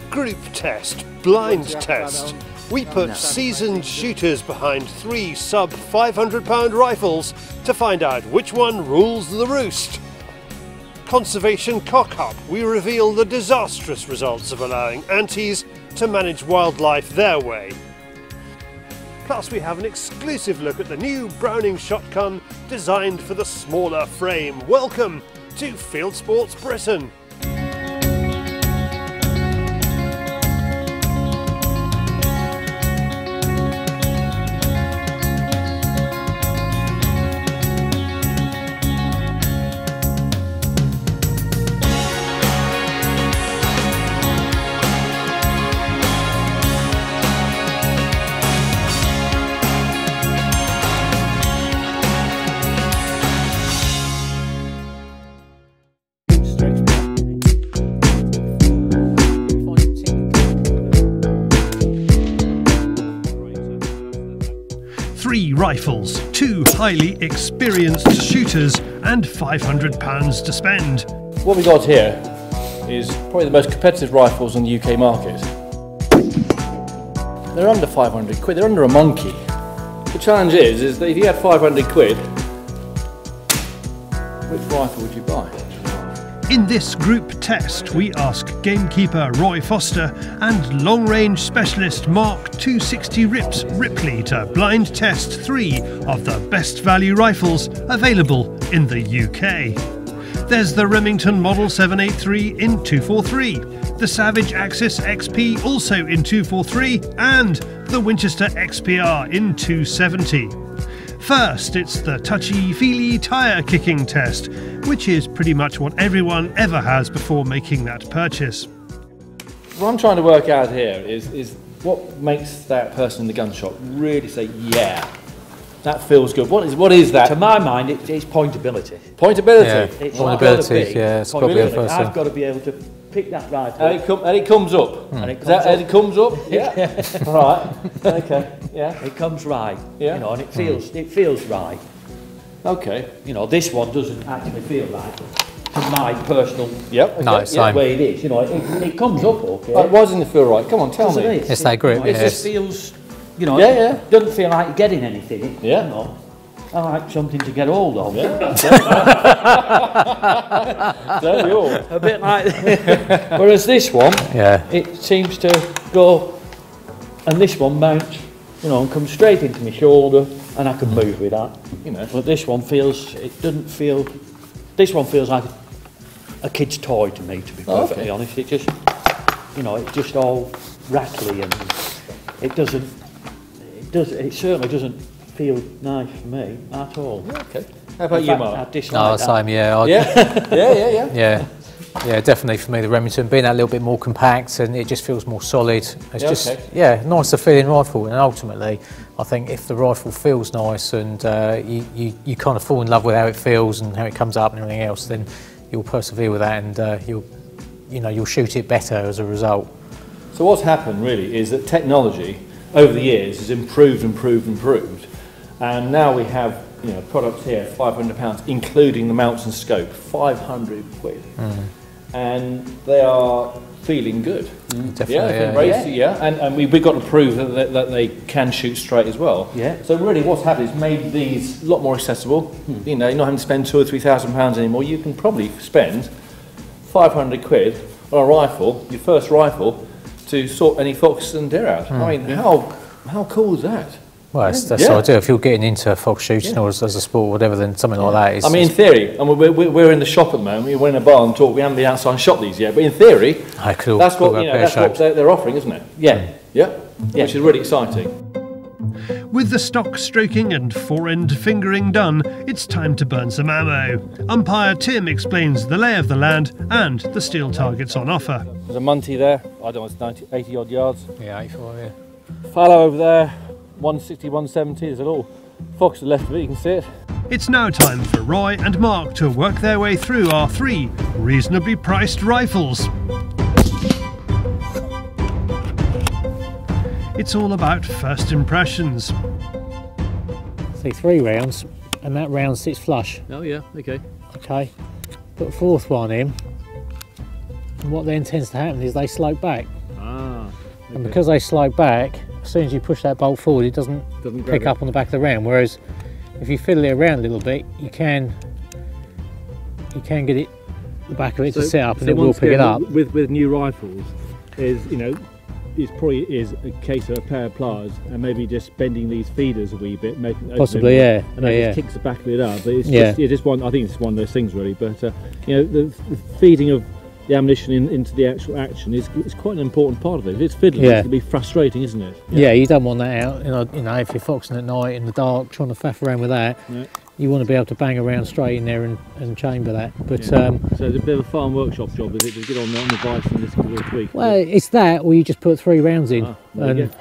group test, blind test. We put seasoned shooters behind 3 sub £500 rifles to find out which one rules the roost. Conservation cock-up, we reveal the disastrous results of allowing antis to manage wildlife their way. Plus we have an exclusive look at the new Browning shotgun designed for the smaller frame. Welcome to Fieldsports Britain. Three rifles, 2 highly experienced shooters and £500 to spend. What we got here is probably the most competitive rifles on the UK market. They're under 500 quid, they're under a monkey. The challenge is that if you had 500 quid, which rifle would you buy? In this group test, we ask gamekeeper Roy Foster and long-range specialist Mark 260 Rips Ripley to blind test 3 of the best value rifles available in the UK. There's the Remington Model 783 in 243, the Savage Axis XP also in 243, and the Winchester XPR in 270. First, it's the touchy-feely tyre kicking test, which is pretty much what everyone ever has before making that purchase. What I'm trying to work out here is what makes that person in the gun shop really say, yeah, that feels good. What is that? To my mind, it's pointability. Pointability? Yeah, it's pointability, yeah, it's probably the first thing. I've got to be able to pick that rifle. And it comes up. And it comes up? Yeah. Right. Okay. Yeah. It comes right. Yeah. You know, and it feels right. Okay. You know, this one doesn't actually feel right. To my personal No, same. way it is. You know, it comes up okay. Why doesn't it feel right? Come on, tell me. It's that grip. It just feels, you know, yeah. It doesn't feel like you're getting anything. Yeah. You know, I like something to get hold of. Yeah. Don't we all? A bit like whereas this one, it seems to go, and this one mounts, you know, and comes straight into my shoulder, and I can move with that. You know, but this one feels, this one feels like a kid's toy to me, to be perfectly honest. It just, you know, it's just all rattly, and it certainly doesn't feel nice for me at all. Okay. How about you, Mark? I dislike that. Same, yeah. Yeah, definitely for me, the Remington being that little bit more compact and it just feels more solid. It's nicer feeling rifle, and ultimately, I think if the rifle feels nice and you kind of fall in love with how it feels and how it comes up and everything else, then you'll persevere with that, and you'll shoot it better as a result. So what's happened really is that technology over the years has improved, and now we have products here, £500, including the mounts and scope, 500 quid, and they are feeling good. Definitely, and we've got to prove that they can shoot straight as well. Yeah. So really, what's happened is made these a lot more accessible. You know, you're not having to spend £2,000 or £3,000 anymore. You can probably spend 500 quid on a rifle, your first rifle, to sort any fox and deer out. I mean, how cool is that? Well, that's the idea. If you're getting into fox shooting or as a sport or whatever, then something like that is... I mean, in theory, and we're in the shop at the moment, we're in a bar and talk, we haven't been outside and shot these yet, but in theory, that's what they're offering, isn't it? Yeah. Which is really exciting. With the stock stroking and fore-end fingering done, it's time to burn some ammo. Umpire Tim explains the lay of the land and the steel targets on offer. There's a Munty there, I don't know, it's 80 odd yards. Yeah, 84, yeah. Fallow over there, 160, 170, there's a little fox to the left of it, you can see it. It's now time for Roy and Mark to work their way through our 3 reasonably priced rifles. It's all about first impressions. See, 3 rounds, and that round sits flush. Oh yeah, okay. Okay, put a 4th one in, and what then tends to happen is they slope back. And because they slope back, as soon as you push that bolt forward, it doesn't pick up on the back of the round. Whereas if you fiddle it around a little bit, you can get it, the back of it to sit up, and it will pick it up. With new rifles, is it probably is a case of a pair of pliers and maybe just bending these feeders a wee bit, making possibly, yeah, and it kicks the back of it up. But it's just one. I think it's one of those things really. But the feeding of the ammunition into the actual action is quite an important part of it. If it's fiddling, it can be frustrating, isn't it? Yeah, you don't want that out. You know, if you're foxing at night in the dark, trying to faff around with that. Yeah. You want to be able to bang around straight in there and chamber that. But so it's a bit of a farm workshop job, is it, to get on the device and just give it a tweak? Well, it's that, or you just put 3 rounds in and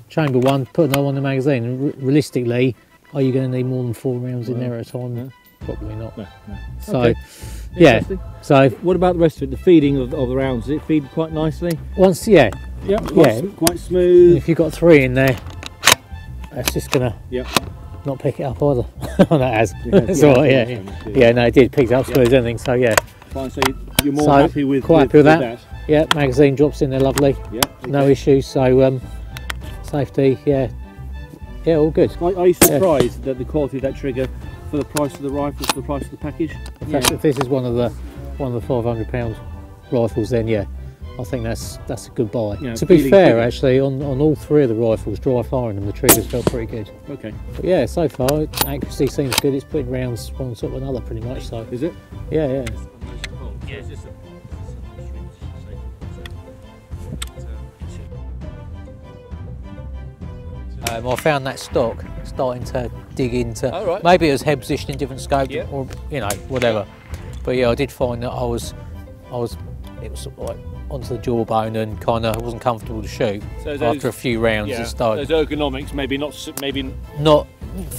chamber one, put another one in the magazine. And realistically, are you going to need more than 4 rounds in there at a time? No. Probably not. No. So, okay. So what about the rest of it? The feeding of the rounds, does it feed quite nicely? Quite smooth. And if you've got 3 in there, that's just going to not pick it up either. Oh, that has. No, it did. Picked it up smooth as anything. So fine. So you're more happy with that? Yeah, magazine drops in there lovely. Yeah. Okay. No issues. So safety, all good. Are you surprised that the quality of that trigger, for the price of the rifle, for the price of the package? If this is one of the £500 rifles, then I think that's a good buy. To be fair, actually, on all 3 of the rifles, dry firing them, the triggers felt pretty good. Okay. But so far, accuracy seems good. It's putting rounds one on top of another, pretty much. So. Is it? Yeah. I found that stock starting to dig into. Maybe it was head position in different scope, or whatever. But I did find that it was sort of like onto the jawbone and kind of wasn't comfortable to shoot. So after a few rounds, it started. Those ergonomics, maybe not for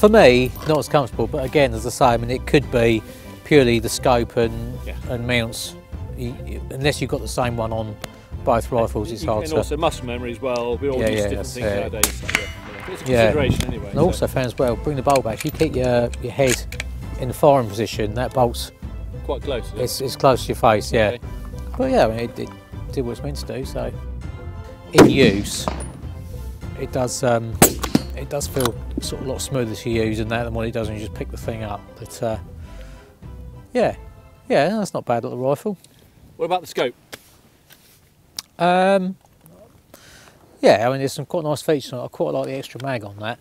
me, not as comfortable. But again, as I say, I mean, it could be purely the scope and mounts. Unless you've got the same one on both rifles, it's hard. And also muscle memory as well. We all use different things nowadays. So it's a consideration anyway. And also found as well, bring the bolt back. If you keep your head in the firing position, that bolt's quite close. It's close to your face, But I mean, it did what it's meant to do. So in use, it does feel sort of a lot smoother to use than what it does when you just pick the thing up. But that's not bad little rifle. What about the scope? I mean, there's some quite nice features on it. I quite like the extra mag on that.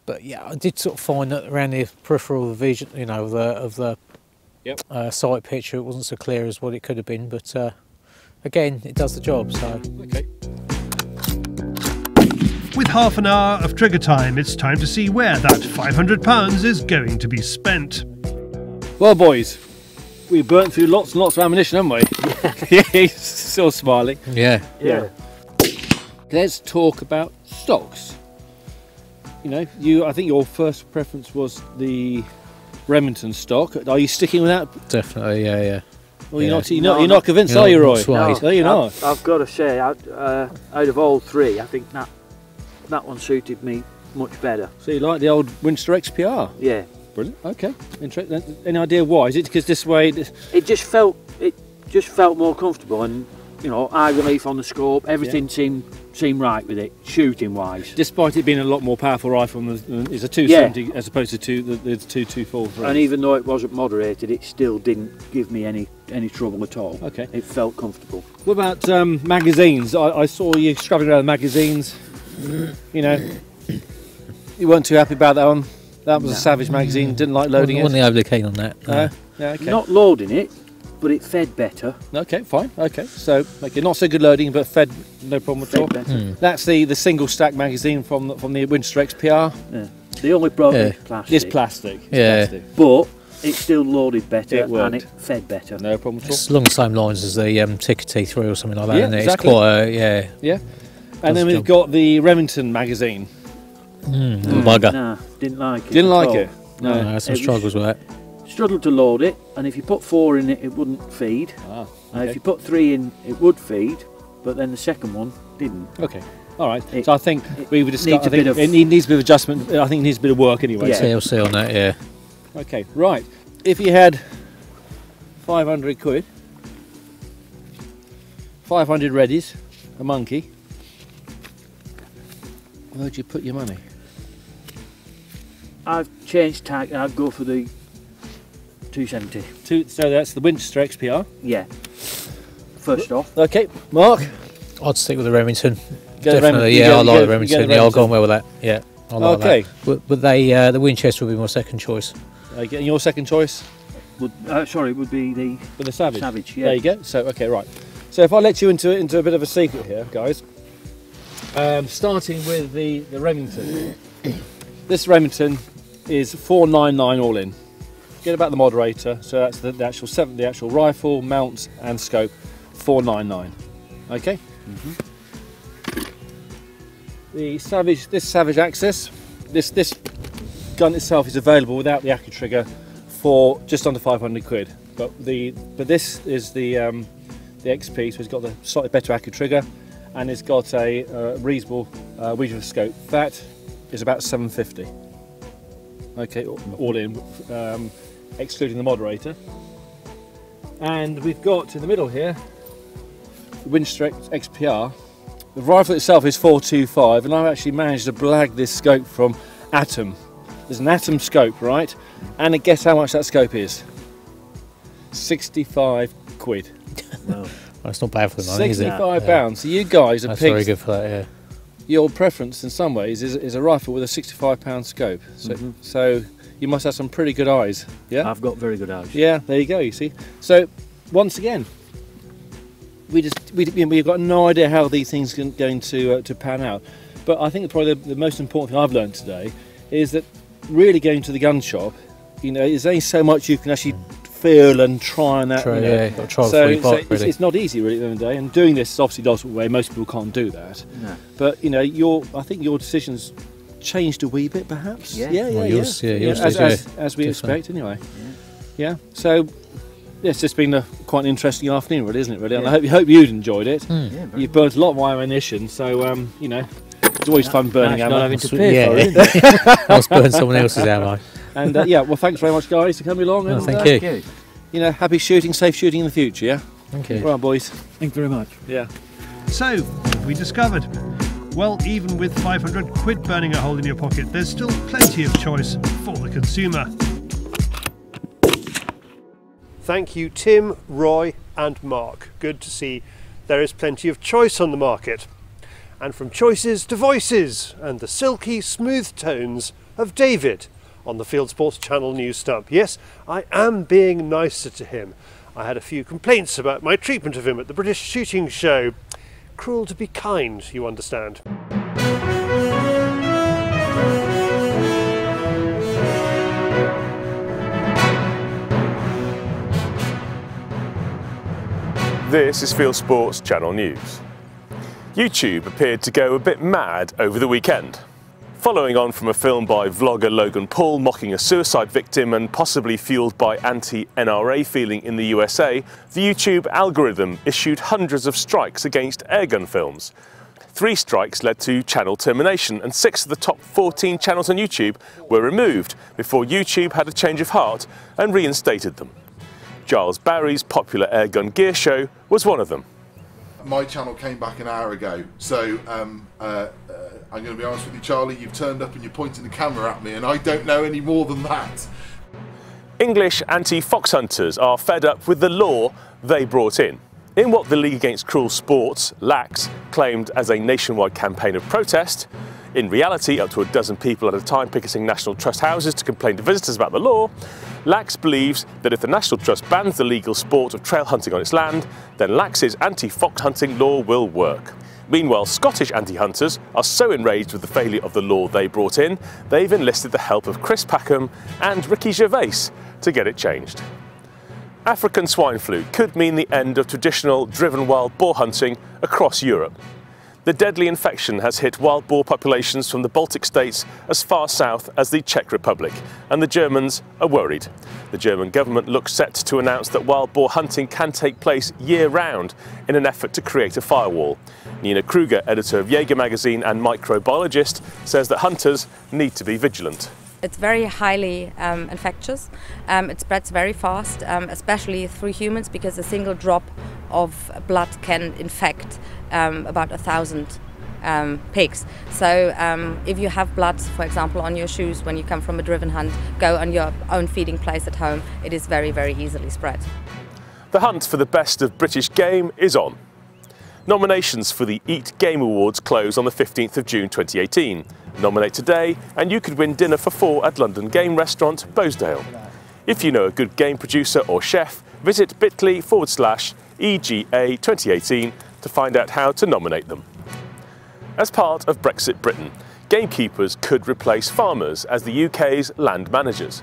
But I did sort of find that around the peripheral vision, of the sight picture, it wasn't so clear as what it could have been. But again, it does the job. So okay. With half an hour of trigger time, it's time to see where that £500 is going to be spent. Well, boys, we burnt through lots and lots of ammunition, haven't we? He's still smiling. Yeah. Let's talk about stocks. I think your first preference was the Remington stock. Are you sticking with that? Definitely, yeah. Well, you're not convinced, are you, Roy? No, you're not. I've got to say, out of all 3, I think that one suited me much better. So you like the old Winchester XPR? Yeah. Brilliant. Okay. Interesting. Any idea why? Is it because this way? It just felt more comfortable, and eye relief on the scope. Everything seemed right with it, shooting wise. Despite it being a lot more powerful rifle than is a 270 as opposed to the 223. And even though it wasn't moderated, it still didn't give me any trouble at all. Okay. It felt comfortable. What about magazines? I saw you scrubbing around the magazines. You weren't too happy about that one. That was a Savage magazine. Didn't like loading it. Wasn't overly keen on that. No. Yeah, okay. Not loading it, but it fed better. Okay, fine. Okay, so not so good loading, but fed no problem at all. That's the single stack magazine from the Winchester XPR. Yeah. The only problem is plastic. It's plastic. Plastic. But it still loaded better and it fed better. No problem at all. It's along the same lines as the Ticker T3 or something like that, isn't it? Exactly. It's quite yeah. And then we've got the Remington magazine. Bugger. Nah, didn't like it. Didn't like it? No, I had some struggles with that. Struggled to load it, and if you put 4 in it, it wouldn't feed. If you put 3 in, it would feed, but then the second one didn't. Okay. All right. So I think we would discuss. It needs a bit of adjustment. I think it needs a bit of work anyway. TLC on that, yeah. Okay. Right. If you had 500 quid, 500 readies, a monkey. Where'd you put your money? I've changed tack. I'd go for the 270. So that's the Winchester XPR. Yeah. First off. Okay, Mark. I'd stick with the Remington. Go Definitely, I like the Remington. Yeah, I'll go on well with that. Yeah, I like okay. that. But the Winchester would be my second choice. Okay, and your second choice? Sorry, would be the Savage. Savage, yeah. There you go. So, okay, right. So if I let you into a bit of a secret here, guys, starting with the Remington. This Remington is $499 all in. Forget about the moderator. So that's the actual rifle, mounts, and scope. $499. Okay. The Savage, this Savage Axis, this gun itself is available without the Accu trigger for just under 500 quid. But this is the XP, so it's got the slightly better Accu trigger, and it's got a reasonable regional scope. That is about 750. Okay, all in, excluding the moderator. And we've got in the middle here the Winchester XPR. The rifle itself is 425, and I've actually managed to blag this scope from Atom. There's an Atom scope, right? And guess how much that scope is? 65 quid. Wow. That's not bad for the money, is it? 65 pounds. So you guys are That's picked. very good for that, yeah. Your preference in some ways is a rifle with a 65 pound scope. So, so you must have some pretty good eyes. Yeah? I've got very good eyes. Yeah, there you go, you see. So once again, we've got no idea how these things are going to pan out. But I think probably the most important thing I've learned today is that really going to the gun shop, you know, there's only so much you can actually feel and try and that. Try, you know. yeah, got to try So really. it's not easy really at the end of the day, and doing this is obviously the ultimate way. Most people can't do that. No. But you know, I think your decisions changed a wee bit, perhaps. Yeah. Yours as we expect, anyway. Yeah. So it's just been quite an interesting afternoon, really, isn't it? Really, and I hope you'd enjoyed it. Yeah, You've burnt a lot of my ammunition, so you know, it's always fun burning ammo. Not having to pay for it, isn't it? I was burning someone else's ammo. And yeah, well, thanks very much, guys, for coming along. And, thank you. You know, happy shooting, safe shooting in the future. Yeah. Thank you. Right, boys. Thank you very much. Yeah. So, what have we discovered? Well, even with 500 quid burning a hole in your pocket, there's still plenty of choice for the consumer. Thank you, Tim, Roy and Mark. Good to see there is plenty of choice on the market. And from choices to voices and the silky smooth tones of David on the Fieldsports Channel news stump. Yes, I am being nicer to him. I had a few complaints about my treatment of him at the British Shooting Show. Cruel to be kind, you understand. This is Fieldsports Channel News. YouTube appeared to go a bit mad over the weekend. Following on from a film by vlogger Logan Paul mocking a suicide victim and possibly fueled by anti-NRA feeling in the USA, the YouTube algorithm issued hundreds of strikes against Airgun films. 3 strikes led to channel termination, and 6 of the top 14 channels on YouTube were removed before YouTube had a change of heart and reinstated them. Giles Barry's popular Airgun gear show was one of them. My channel came back an hour ago, so I'm going to be honest with you, Charlie, you've turned up and you're pointing the camera at me and I don't know any more than that. English anti-fox hunters are fed up with the law they brought in. In what the League Against Cruel Sports, LACS, claimed as a nationwide campaign of protest, in reality up to a dozen people at a time picketing National Trust houses to complain to visitors about the law, LACS believes that if the National Trust bans the legal sport of trail hunting on its land, then LACS's anti-fox hunting law will work. Meanwhile, Scottish anti-hunters are so enraged with the failure of the law they brought in, they've enlisted the help of Chris Packham and Ricky Gervais to get it changed. African swine flu could mean the end of traditional driven wild boar hunting across Europe. The deadly infection has hit wild boar populations from the Baltic states as far south as the Czech Republic, and the Germans are worried. The German government looks set to announce that wild boar hunting can take place year-round in an effort to create a firewall. Nina Kruger, editor of Jaeger magazine and microbiologist, says that hunters need to be vigilant. It's very highly infectious. It spreads very fast, especially through humans, because a single drop of blood can infect about 1,000 pigs. So if you have blood, for example, on your shoes when you come from a driven hunt, go on your own feeding place at home, it is very, very easily spread. The hunt for the best of British game is on. Nominations for the Eat Game Awards close on the 15th of June 2018. Nominate today and you could win dinner for 4 at London game restaurant Baronsdown. If you know a good game producer or chef, visit bit.ly/EGA 2018 to find out how to nominate them. As part of Brexit Britain, gamekeepers could replace farmers as the UK's land managers.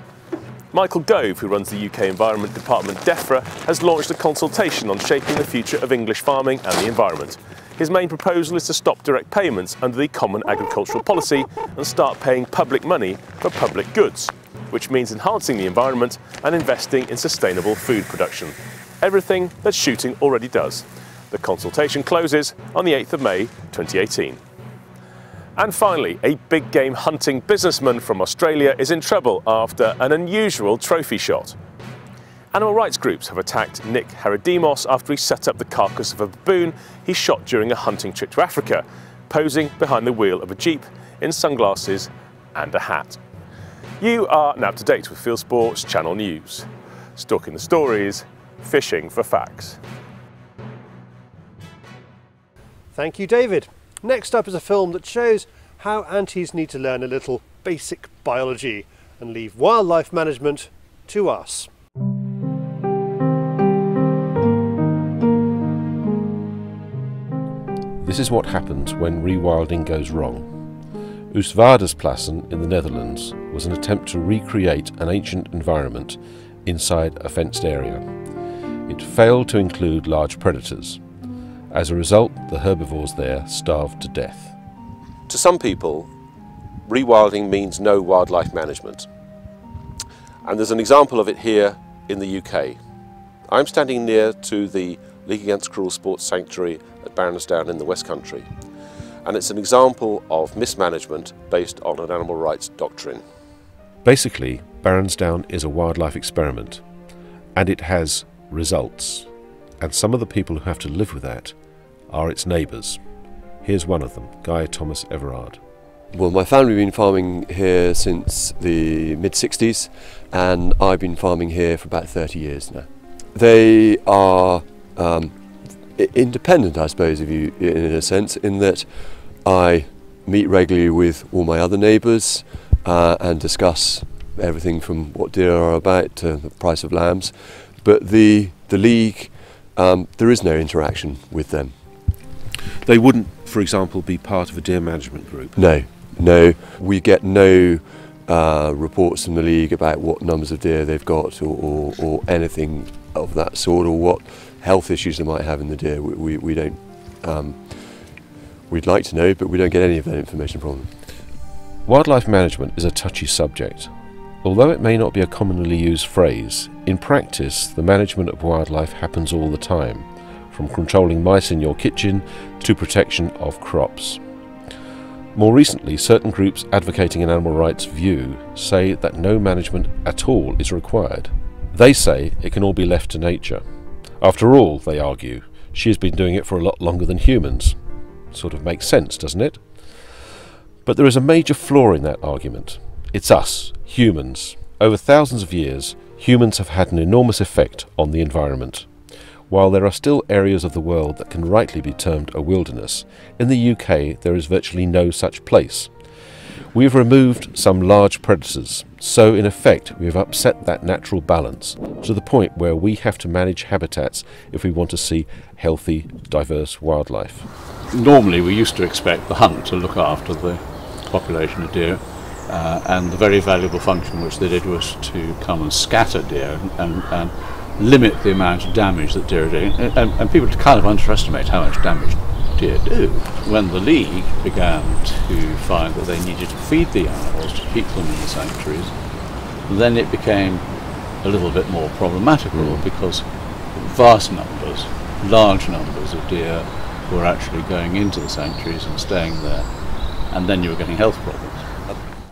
Michael Gove, who runs the UK Environment Department DEFRA, has launched a consultation on shaping the future of English farming and the environment. His main proposal is to stop direct payments under the Common Agricultural Policy and start paying public money for public goods, which means enhancing the environment and investing in sustainable food production. Everything that shooting already does. The consultation closes on the 8th of May 2018. And finally, a big game hunting businessman from Australia is in trouble after an unusual trophy shot. Animal rights groups have attacked Nick Haradimos after he set up the carcass of a baboon he shot during a hunting trip to Africa, posing behind the wheel of a jeep in sunglasses and a hat. You are now up to date with Fieldsports Channel News. Stalking the stories, fishing for facts. Thank you, David. Next up is a film that shows how aunties need to learn a little basic biology and leave wildlife management to us. This is what happens when rewilding goes wrong. Oostvaardersplassen in the Netherlands was an attempt to recreate an ancient environment inside a fenced area. It failed to include large predators. As a result, the herbivores there starved to death. To some people, rewilding means no wildlife management. And there's an example of it here in the UK. I'm standing near to the League Against Cruel Sport Sanctuary at Baronsdown in the West Country. And it's an example of mismanagement based on an animal rights doctrine. Basically, Baronsdown is a wildlife experiment, and it has results. And some of the people who have to live with that are its neighbours. Here's one of them, Guy Thomas-Everard. Well, my family have been farming here since the mid-60s, and I've been farming here for about 30 years now. They are independent, I suppose, of you, in a sense, in that I meet regularly with all my other neighbours and discuss everything from what deer are about to the price of lambs. But the League, there is no interaction with them. They wouldn't, for example, be part of a deer management group? No. We get no reports from the League about what numbers of deer they've got or anything of that sort, or what health issues they might have in the deer. We don't. We'd like to know, but we don't get any of that information from them. Wildlife management is a touchy subject. Although it may not be a commonly used phrase, in practice the management of wildlife happens all the time, from controlling mice in your kitchen to protection of crops. More recently, certain groups advocating an animal rights view say that no management at all is required. They say it can all be left to nature. After all, they argue, she has been doing it for a lot longer than humans. Sort of makes sense, doesn't it? But there is a major flaw in that argument. It's us, humans. Over thousands of years, humans have had an enormous effect on the environment. While there are still areas of the world that can rightly be termed a wilderness, in the UK there is virtually no such place. We have removed some large predators, so in effect we have upset that natural balance to the point where we have to manage habitats if we want to see healthy, diverse wildlife. Normally we used to expect the hunt to look after the population of deer, and the very valuable function which they did was to come and scatter deer and limit the amount of damage that deer are doing, and people kind of underestimate how much damage deer do. When the League began to find that they needed to feed the animals to keep them in the sanctuaries, then it became a little bit more problematical because vast numbers, large numbers of deer were actually going into the sanctuaries and staying there, and then you were getting health problems.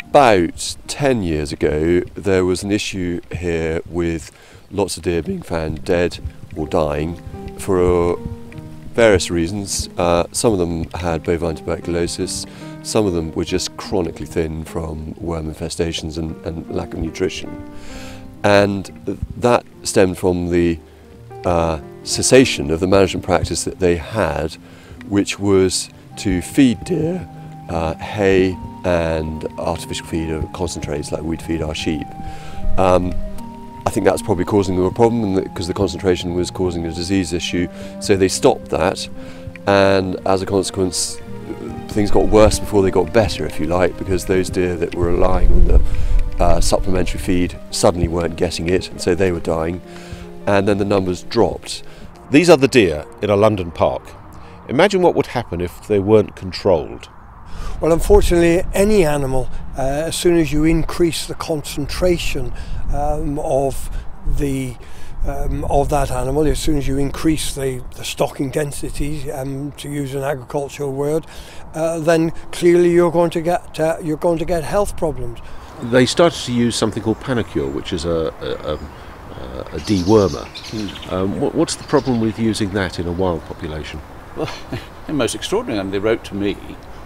About 10 years ago there was an issue here with lots of deer being found dead or dying for various reasons. Some of them had bovine tuberculosis, some of them were just chronically thin from worm infestations and lack of nutrition. And that stemmed from the cessation of the management practice that they had, which was to feed deer hay and artificial feed or concentrates like we'd feed our sheep. I think that's probably causing them a problem because the concentration was causing a disease issue, so they stopped that, and as a consequence things got worse before they got better, if you like, because those deer that were relying on the supplementary feed suddenly weren't getting it, and so they were dying, and then the numbers dropped. These are the deer in a London park. Imagine what would happen if they weren't controlled. Well, unfortunately, any animal, as soon as you increase the concentration of that animal, as soon as you increase the stocking density, to use an agricultural word, then clearly you're going to get health problems. They started to use something called Panacure, which is a dewormer. What's the problem with using that in a wild population? Well, most extraordinary. I mean, they wrote to me,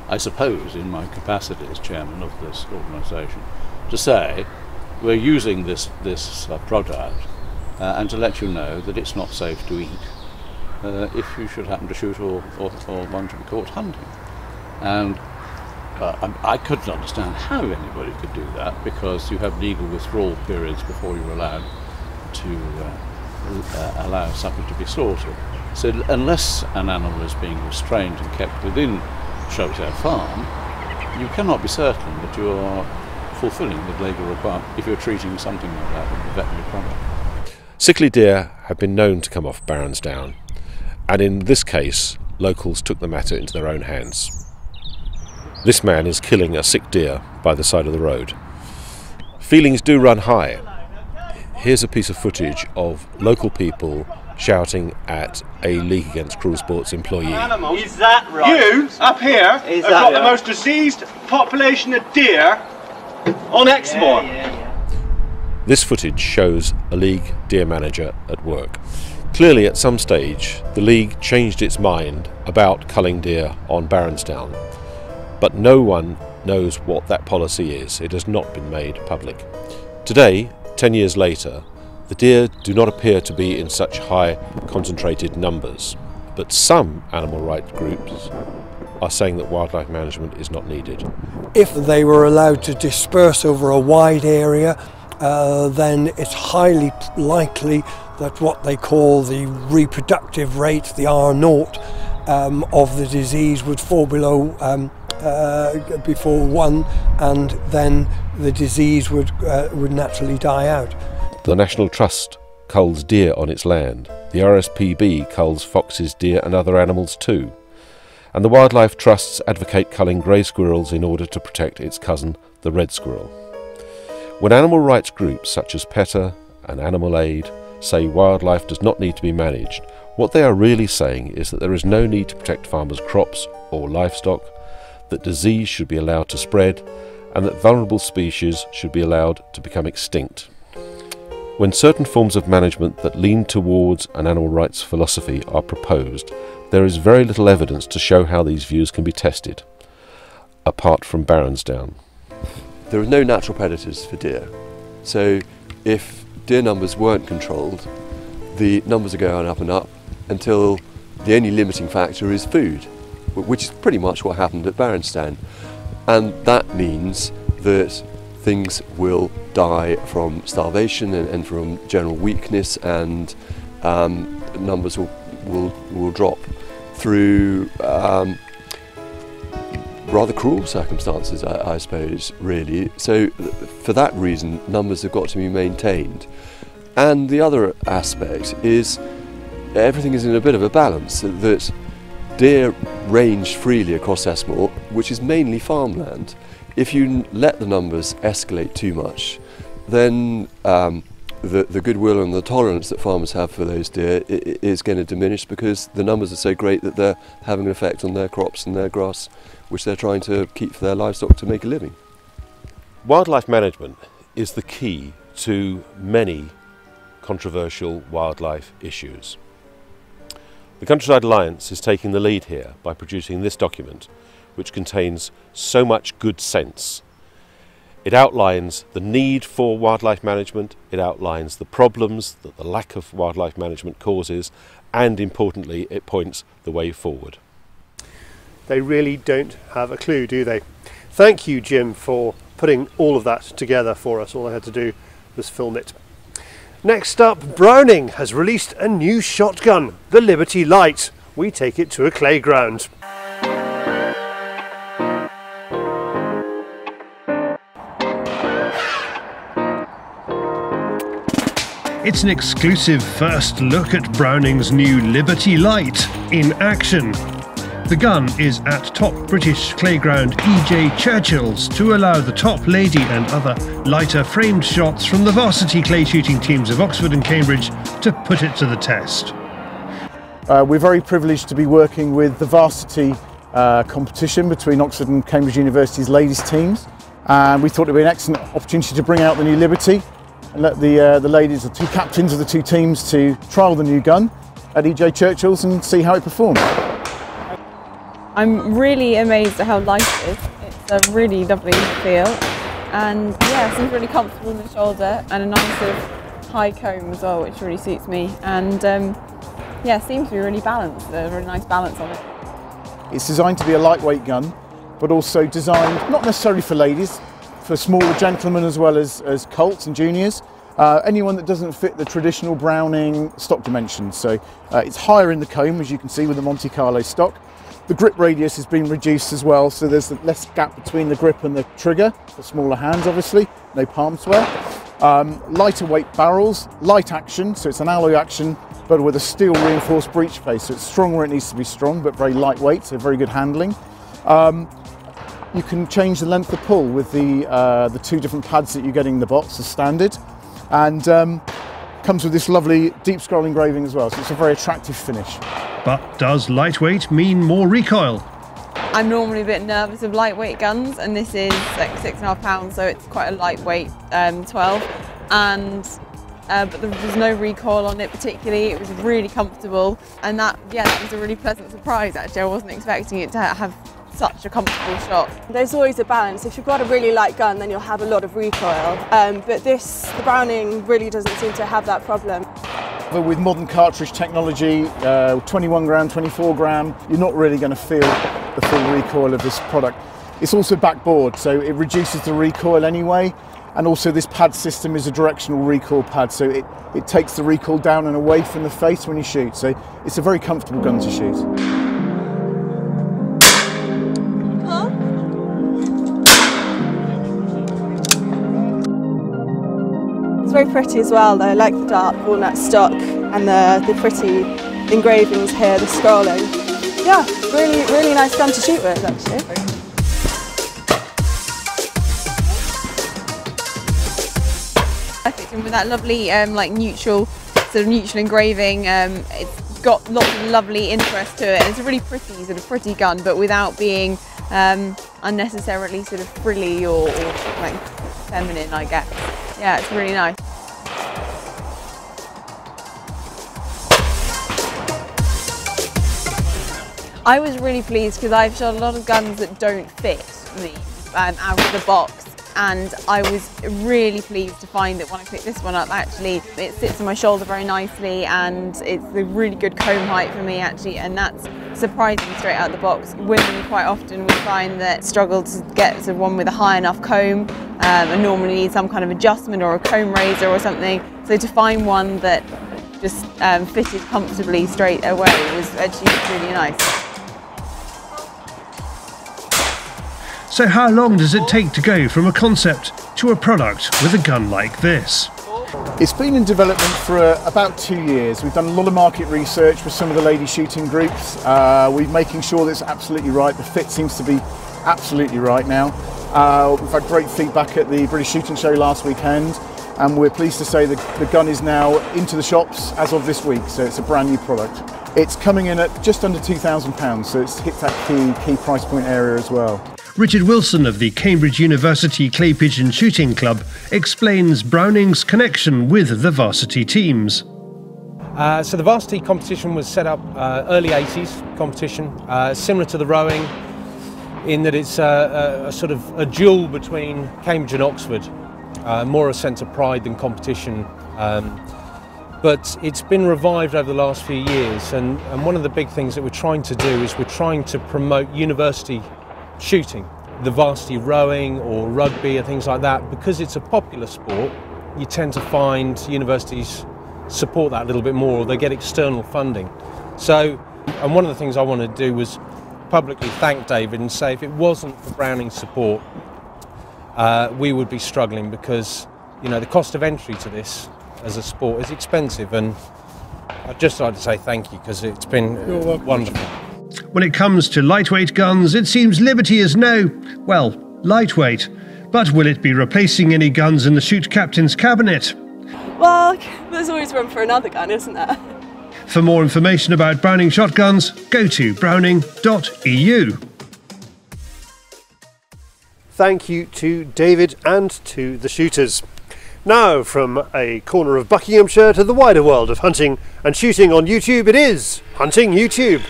I suppose in my capacity as chairman of this organisation, to say we're using this product and to let you know that it's not safe to eat if you should happen to shoot or want to be caught hunting. And I couldn't understand how anybody could do that, because you have legal withdrawal periods before you're allowed to allow something to be slaughtered. So unless an animal is being restrained and kept within, shall we say, a farm, you cannot be certain that you are fulfilling the legal requirement if you're treating something like that with a veterinary product. Sickly deer have been known to come off Baronsdown, and in this case locals took the matter into their own hands. This man is killing a sick deer by the side of the road. Feelings do run high. Here's a piece of footage of local people shouting at a League Against Cruel Sports employee. Is that right? You, up here, have got the most diseased population of deer on Exmoor. This footage shows a League deer manager at work. Clearly at some stage the League changed its mind about culling deer on Baronsdown, but no one knows what that policy is. It has not been made public. Today, 10 years later, the deer do not appear to be in such high concentrated numbers, but some animal rights groups are saying that wildlife management is not needed. If they were allowed to disperse over a wide area, then it's highly likely that what they call the reproductive rate, the R0, of the disease would fall below before 1, and then the disease would naturally die out. The National Trust culls deer on its land. The RSPB culls foxes, deer and other animals too. And the Wildlife Trusts advocate culling grey squirrels in order to protect its cousin, the red squirrel. When animal rights groups such as PETA and Animal Aid say wildlife does not need to be managed, what they are really saying is that there is no need to protect farmers' crops or livestock, that disease should be allowed to spread, and that vulnerable species should be allowed to become extinct. When certain forms of management that lean towards an animal rights philosophy are proposed, there is very little evidence to show how these views can be tested, apart from Baronsdown. There are no natural predators for deer, so if deer numbers weren't controlled, the numbers are going up and up until the only limiting factor is food, which is pretty much what happened at Baronsdown. And that means that things will die from starvation and from general weakness, and numbers will drop through rather cruel circumstances, I suppose, really. So for that reason, numbers have got to be maintained. And the other aspect is everything is in a bit of a balance, that deer range freely across Exmoor, which is mainly farmland. If you let the numbers escalate too much, then the goodwill and the tolerance that farmers have for those deer is going to diminish, because the numbers are so great that they're having an effect on their crops and their grass, which they're trying to keep for their livestock to make a living. Wildlife management is the key to many controversial wildlife issues. The Countryside Alliance is taking the lead here by producing this document, which contains so much good sense. It outlines the need for wildlife management, it outlines the problems that the lack of wildlife management causes, and importantly, it points the way forward. They really don't have a clue, do they? Thank you, Jim, for putting all of that together for us. All I had to do was film it. Next up, Browning has released a new shotgun, the Liberty Light. We take it to a clay ground. It's an exclusive first look at Browning's new Liberty Light in action. The gun is at top British playground E.J. Churchill's to allow the top lady and other lighter framed shots from the varsity clay shooting teams of Oxford and Cambridge to put it to the test. We're very privileged to be working with the varsity competition between Oxford and Cambridge University's ladies teams, and we thought it would be an excellent opportunity to bring out the new Liberty and let the ladies, the two captains of the two teams, to trial the new gun at E.J. Churchill's and see how it performs. I'm really amazed at how light it is. It's a really lovely feel, and yeah, it seems really comfortable in the shoulder, and a nice sort of high comb as well, which really suits me. And yeah, it seems to be really balanced. There's a really nice balance on it. It's designed to be a lightweight gun, but also designed not necessarily for ladies, for smaller gentlemen as well as colts and juniors. Anyone that doesn't fit the traditional Browning stock dimensions. So it's higher in the comb, as you can see with the Monte Carlo stock. The grip radius has been reduced as well, so there's less gap between the grip and the trigger, for smaller hands obviously, no palm swear. Lighter weight barrels, light action, so it's an alloy action, but with a steel reinforced breech face, so it's strong where it needs to be strong, but very lightweight, so very good handling. You can change the length of pull with the two different pads that you get in the box as standard, and comes with this lovely deep scroll engraving as well, so it's a very attractive finish. But does lightweight mean more recoil? I'm normally a bit nervous of lightweight guns, and this is like 6.5 pounds, so it's quite a lightweight 12. And but there was no recoil on it particularly. It was really comfortable, and that was a really pleasant surprise. Actually, I wasn't expecting it to have such a comfortable shot. There's always a balance. If you've got a really light gun, then you'll have a lot of recoil. But the Browning really doesn't seem to have that problem. With modern cartridge technology, 21 gram, 24 gram, you're not really going to feel the full recoil of this product. It's also backboard, so it reduces the recoil anyway, and also this pad system is a directional recoil pad, so it takes the recoil down and away from the face when you shoot, so it's a very comfortable gun to shoot. It's very pretty as well though. I like the dark walnut stock and the pretty engravings here, the scrolling. Yeah, really nice gun to shoot with actually. Perfect, and with that lovely like neutral engraving, it's got lots of lovely interest to it. And it's a really pretty gun, but without being unnecessarily sort of frilly or like feminine, I guess. Yeah, it's really nice. I was really pleased because I've shot a lot of guns that don't fit me out of the box, and I was really pleased to find that when I picked this one up, actually it sits on my shoulder very nicely, and it's a really good comb height for me actually, and that's surprising straight out of the box. Women quite often would find that struggle to get to one with a high enough comb, and normally need some kind of adjustment or a comb razor or something. So to find one that just fitted comfortably straight away was actually really nice. So how long does it take to go from a concept to a product with a gun like this? It's been in development for about 2 years. We've done a lot of market research with some of the lady shooting groups. We're making sure that it's absolutely right. The fit seems to be absolutely right now. We've had great feedback at the British Shooting Show last weekend, and we're pleased to say that the gun is now into the shops as of this week, so it's a brand new product. It's coming in at just under £2,000, so it's hit that key price point area as well. Richard Wilson of the Cambridge University Clay Pigeon Shooting Club explains Browning's connection with the varsity teams. So the varsity competition was set up early 80s competition, similar to the rowing, in that it's a sort of a duel between Cambridge and Oxford, more a sense of pride than competition. But it's been revived over the last few years, and one of the big things that we're trying to do is we're trying to promote university shooting, the varsity rowing or rugby or things like that. Because it's a popular sport, you tend to find universities support that a little bit more, or they get external funding. So, and one of the things I wanted to do was publicly thank David and say if it wasn't for Browning's support, we would be struggling, because, you know, the cost of entry to this as a sport is expensive, and I'd just like to say thank you, because it's been wonderful. When it comes to lightweight guns, it seems Liberty is now, well, lightweight. But will it be replacing any guns in the shoot captain's cabinet? Well, there's always room for another gun, isn't there? For more information about Browning shotguns, go to browning.eu. Thank you to David and to the shooters. Now, from a corner of Buckinghamshire to the wider world of hunting and shooting on YouTube, it is Hunting YouTube.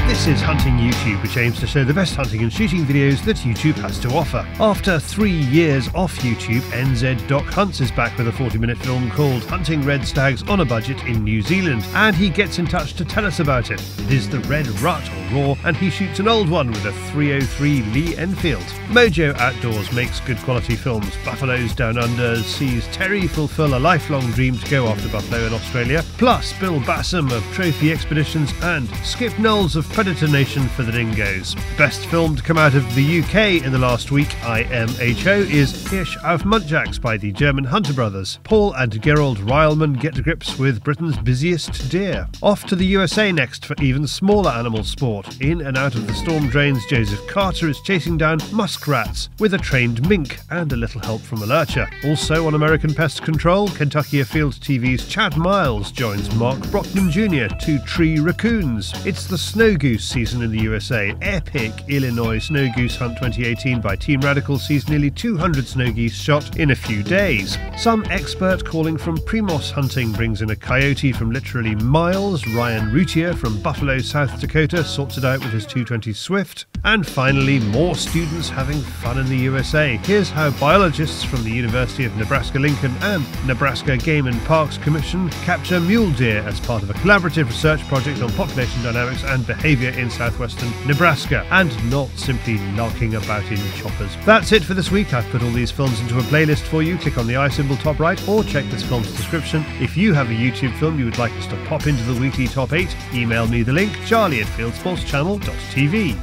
This is Hunting YouTube, which aims to show the best hunting and shooting videos that YouTube has to offer. After 3 years off YouTube, NZ Doc Hunts is back with a 40-minute film called Hunting Red Stags on a Budget in New Zealand, and he gets in touch to tell us about it. It is the Red Rut or Raw, and he shoots an old one with a 303 Lee Enfield. Mojo Outdoors makes good quality films. Buffaloes Down Under sees Terry fulfil a lifelong dream to go after buffalo in Australia, plus Bill Bassam of Trophy Expeditions and Skip Knowles of Predator Nation for the dingoes. Best film to come out of the UK in the last week, IMHO, is Hirsch auf Muntjax by the German Hunter brothers. Paul and Gerald Reilman get to grips with Britain's busiest deer. Off to the USA next for even smaller animal sport. In and out of the storm drains, Joseph Carter is chasing down muskrats with a trained mink and a little help from a lurcher. Also on American Pest Control, Kentucky Afield TV's Chad Miles joins Mark Brockman Jr. to tree raccoons. It's the snow goose season in the USA. Epic Illinois Snow Goose Hunt 2018 by Team Radical sees nearly 200 snow geese shot in a few days. Some expert calling from Primos hunting brings in a coyote from literally miles. Ryan Routier from Buffalo, South Dakota sorts it out with his 220 Swift. And finally, more students having fun in the USA. Here's how biologists from the University of Nebraska-Lincoln and Nebraska Game and Parks Commission capture mule deer as part of a collaborative research project on population dynamics and behaviour in southwestern Nebraska, and not simply larking about in choppers. That's it for this week. I've put all these films into a playlist for you. Click on the eye symbol top right or check this film's description. If you have a YouTube film you would like us to pop into the weekly top 8, email me the link, charlie@fieldsportschannel.tv.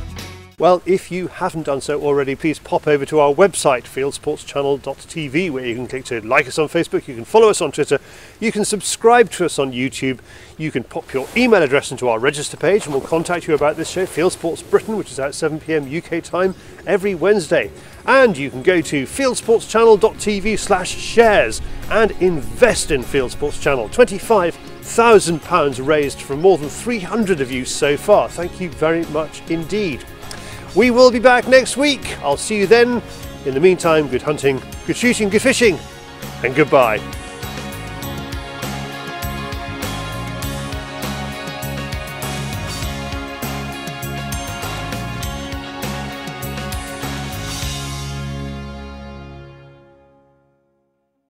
Well, if you haven't done so already, please pop over to our website, fieldsportschannel.tv, where you can click to like us on Facebook, you can follow us on Twitter, you can subscribe to us on YouTube, you can pop your email address into our register page and we'll contact you about this show, Fieldsports Britain, which is out 7 PM UK time every Wednesday. And you can go to fieldsportschannel.tv/shares and invest in Fieldsports Channel. £25,000 raised from more than 300 of you so far. Thank you very much indeed. We will be back next week. I'll see you then. In the meantime, good hunting, good shooting, good fishing, and goodbye.